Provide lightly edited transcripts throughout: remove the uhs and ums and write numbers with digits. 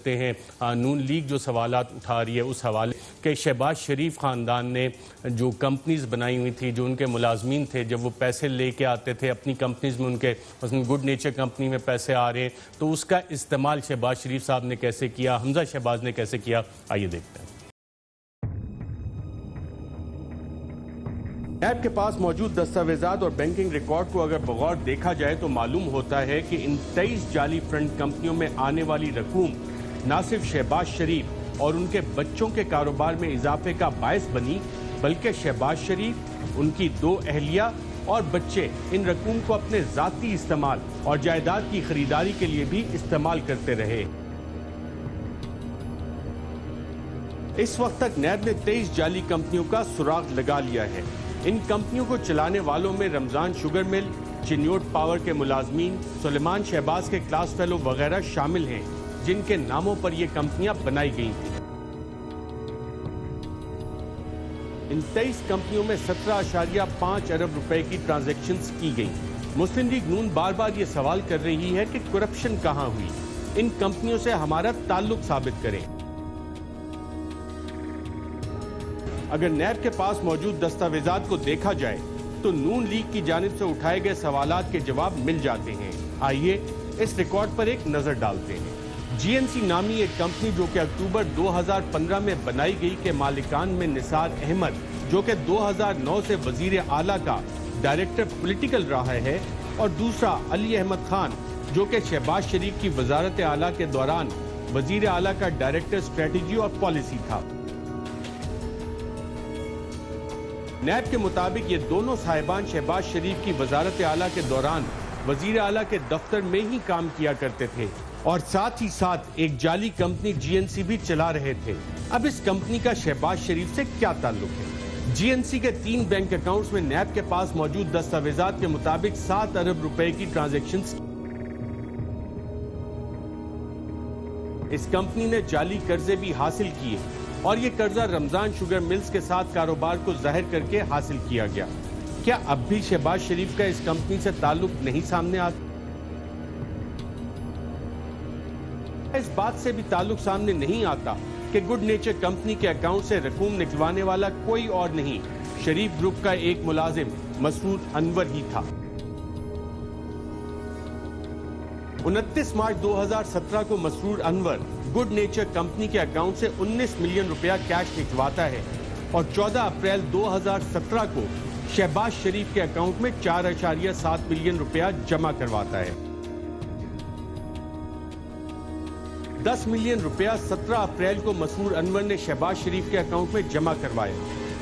سکتے ہیں نون لیگ جو سوالات اٹھا رہی ہے اس حوالے کہ شہباز شریف خاندان نے جو کمپنیز بنائی ہوئی تھی، جو ان کے ملازمین تھے، جب وہ پیسے لے کے آتے تھے اپنی کمپنیز میں، ان کے مثلا گڈ نیچر کمپنی میں پیسے آ رہے ہیں، تو اس کا استعمال شہباز شریف صاحب نے کیسے کیا، حمزہ شہباز نے کیسے کیا، آئیے دیکھتے ہیں۔ نیب کے پاس موجود دستاویزات اور بینکنگ ریکارڈ کو اگر بغور دیکھا جائے تو معلوم ہوتا ہے کہ ان 23 جعلی فرنٹ کمپنیوں میں آنے والی رقوم نہ صرف شہباز شریف اور ان کے بچوں کے کاروبار میں اضافے کا باعث بنی، بلکہ شہباز شریف، ان کی 2 اہلیہ اور بچے ان رقوم کو اپنے ذاتی استعمال اور جائیداد کی خریداری کے لیے بھی استعمال کرتے رہے۔ اس وقت تک نیب نے 23 جعلی کمپنیوں کا سراغ لگا لیا ہے۔ ان کمپنیوں کو چلانے والوں میں رمضان شوگر مل، چنیوٹ پاور کے ملازمین، سلیمان شہباز کے کلاس فیلو وغیرہ شامل ہیں، جن کے ناموں پر یہ کمپنیاں بنائی گئی تھیں۔ ان 23 کمپنیوں میں 17.5 ارب روپے کی ٹرانزیکشنز کی گئیں۔ مسلم لیگ نون بار بار یہ سوال کر رہی ہے کہ کرپشن کہاں ہوئی؟ ان کمپنیوں سے ہمارا تعلق ثابت کریں۔ اگر نیب کے پاس موجود دستاویزات کو دیکھا جائے تو نون لیگ کی جانب سے اٹھائے گئے سوالات کے جواب مل جاتے ہیں۔ آئیے اس ریکارڈ پر ایک نظر ڈالتے ہیں۔ جی این سی نامی ایک کمپنی جو کہ اکتوبر 2015 میں بنائی گئی کے مالکان میں نثار احمد، جو کہ 2009 سے وزیر اعلیٰ کا ڈائریکٹر پولیٹیکل رہا ہے، اور دوسرا علی احمد خان، جو کہ شہباز شریف کی وزارت اعلیٰ کے دوران وزیر اعلیٰ کا ڈائریکٹر اسٹریٹجی اور پالیسی تھا۔ نیب کے مطابق یہ دونوں صاحبان شہباز شریف کی وزارت اعلیٰ کے دوران وزیر اعلیٰ کے دفتر میں ہی کام کیا کرتے تھے اور ساتھ ہی ساتھ ایک جعلی کمپنی جی این سی بھی چلا رہے تھے۔ اب اس کمپنی کا شہباز شریف سے کیا تعلق ہے؟ جی این سی کے 3 بینک اکاؤنٹس میں نیب کے پاس موجود دستاویزات کے مطابق 7 ارب روپے کی ٹرانزیکشنز۔ اس کمپنی نے جعلی قرضے بھی حاصل کیے اور یہ قرضہ رمضان شوگر ملز کے ساتھ کاروبار کو ظاہر کر کے حاصل کیا گیا۔ کیا اب بھی شہباز شریف کا اس کمپنی سے تعلق نہیں سامنے آتا؟ اس بات سے بھی تعلق سامنے نہیں آتا کہ گڈ نیچر کمپنی کے اکاؤنٹ سے رقوم نکلوانے والا کوئی اور نہیں، شریف گروپ کا ایک ملازم مسعود انور ہی تھا۔ 29 مارچ 2017 کو مسرور انور گڈ نیچر کمپنی کے اکاؤنٹ سے 19 ملین روپیہ کیش نکلواتا ہے اور 14 اپریل 2017 کو شہباز شریف کے اکاؤنٹ میں 4.7 ملین روپیہ جمع کرواتا ہے۔ 10 ملین روپیہ 17 اپریل کو مسرور انور نے شہباز شریف کے اکاؤنٹ میں جمع کروایا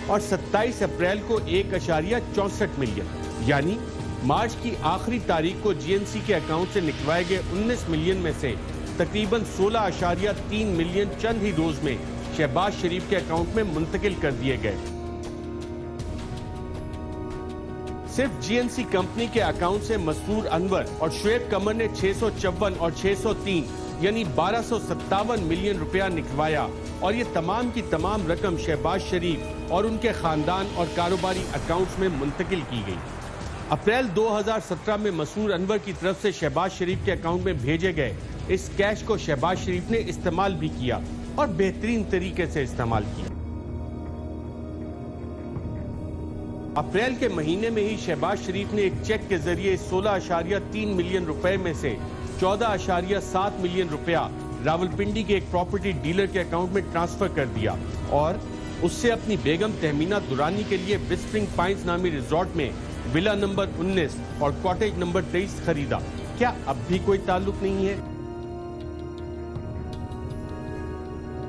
اور 27 اپریل کو 1.64 ملین، یعنی مارچ کی آخری تاریخ کو جی این سی کے اکاؤنٹ سے نکلوائے گئے 19 ملین میں سے تقریباً 16.3 ملین چند ہی روز میں شہباز شریف کے اکاؤنٹ میں منتقل کر دیے گئے۔ صرف جی این سی کمپنی کے اکاؤنٹ سے مسرور انور اور شعیب قمر نے 654 اور 603 یعنی 1257 ملین روپیہ نکلوایا اور یہ تمام کی تمام رقم شہباز شریف اور ان کے خاندان اور کاروباری اکاؤنٹس میں منتقل کی گئی۔ اپریل 2017 میں مسرور انور کی طرف سے شہباز شریف کے اکاؤنٹ میں بھیجے گئے اس کیش کو شہباز شریف نے استعمال بھی کیا اور بہترین طریقے سے استعمال کیا۔ اپریل کے مہینے میں ہی شہباز شریف نے ایک چیک کے ذریعے 16.3 ملین روپے میں سے 14.7 ملین روپیہ راولپنڈی کے ایک پراپرٹی ڈیلر کے اکاؤنٹ میں ٹرانسفر کر دیا اور اس سے اپنی بیگم تہمینہ درانی کے لیے وسپرنگ پائنز نامی ریزورٹ میں ولا نمبر 19 اور کاٹیج نمبر 23 خریدا۔ کیا اب بھی کوئی تعلق نہیں ہے؟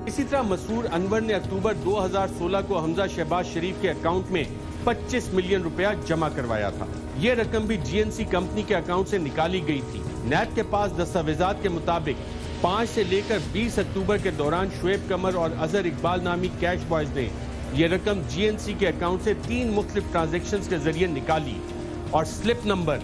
اسی طرح مسرور انور نے اکتوبر 2016 کو حمزہ شہباز شریف کے اکاؤنٹ میں 25 ملین روپیہ جمع کروایا تھا۔ یہ رقم بھی جی این سی کمپنی کے اکاؤنٹ سے نکالی گئی تھی۔ نیب کے پاس دستاویزات کے مطابق 5 سے لے کر 20 اکتوبر کے دوران شعیب قمر اور اظہر اقبال نامی کیش بوائز نے یہ رقم جی این سی کے اکاؤنٹ سے 3 مختلف ٹرانزیکشنز کے ذریعے نکالی اور سلپ نمبر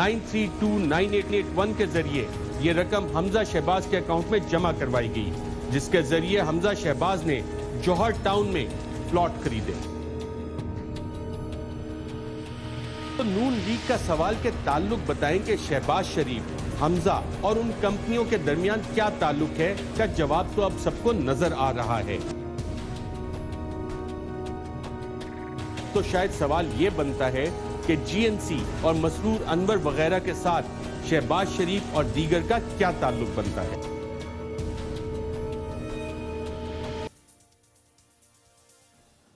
93298881 کے ذریعے یہ رقم حمزہ شہباز کے اکاؤنٹ میں جمع کروائی گئی، جس کے ذریعے حمزہ شہباز نے جوہر ٹاؤن میں پلاٹ خریدے۔ تو نون لیگ کا سوال کے تعلق بتائیں کہ شہباز شریف حمزہ اور ان کمپنیوں کے درمیان کیا تعلق ہے کا جواب تو اب سب کو نظر آ رہا ہے۔ تو شاید سوال یہ بنتا ہے کہ جی این سی اور مسرور انور وغیرہ کے ساتھ شہباز شریف اور دیگر کا کیا تعلق بنتا ہے؟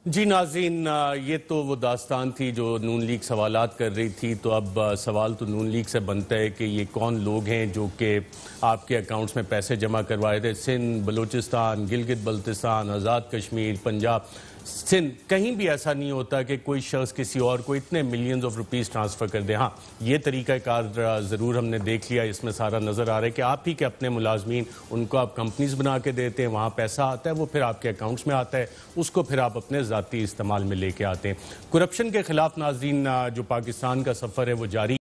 جی ناظرین، یہ تو وہ داستان تھی جو نون لیگ سوالات کر رہی تھی، تو اب سوال تو نون لیگ سے بنتا ہے کہ یہ کون لوگ ہیں جو کہ آپ کے اکاؤنٹس میں پیسے جمع کروائے تھے۔ سندھ، بلوچستان، گلگت بلتستان، آزاد کشمیر، پنجاب، سندھ، کہیں بھی ایسا نہیں ہوتا کہ کوئی شخص کسی اور کو اتنے ملینز آف روپیز ٹرانسفر کر دے۔ ہاں، یہ طریقہ کار ضرور ہم نے دیکھ لیا، اس میں سارا نظر آ رہا ہے کہ آپ ہی کے اپنے ملازمین، ان کو آپ کمپنیز بنا کے دیتے ہیں، وہاں پیسہ آتا ہے، وہ پھر آپ کے اکاؤنٹس میں آتا ہے، اس کو پھر آپ اپنے ذاتی استعمال میں لے کے آتے ہیں۔ کرپشن کے خلاف ناظرین جو پاکستان کا سفر ہے وہ جاری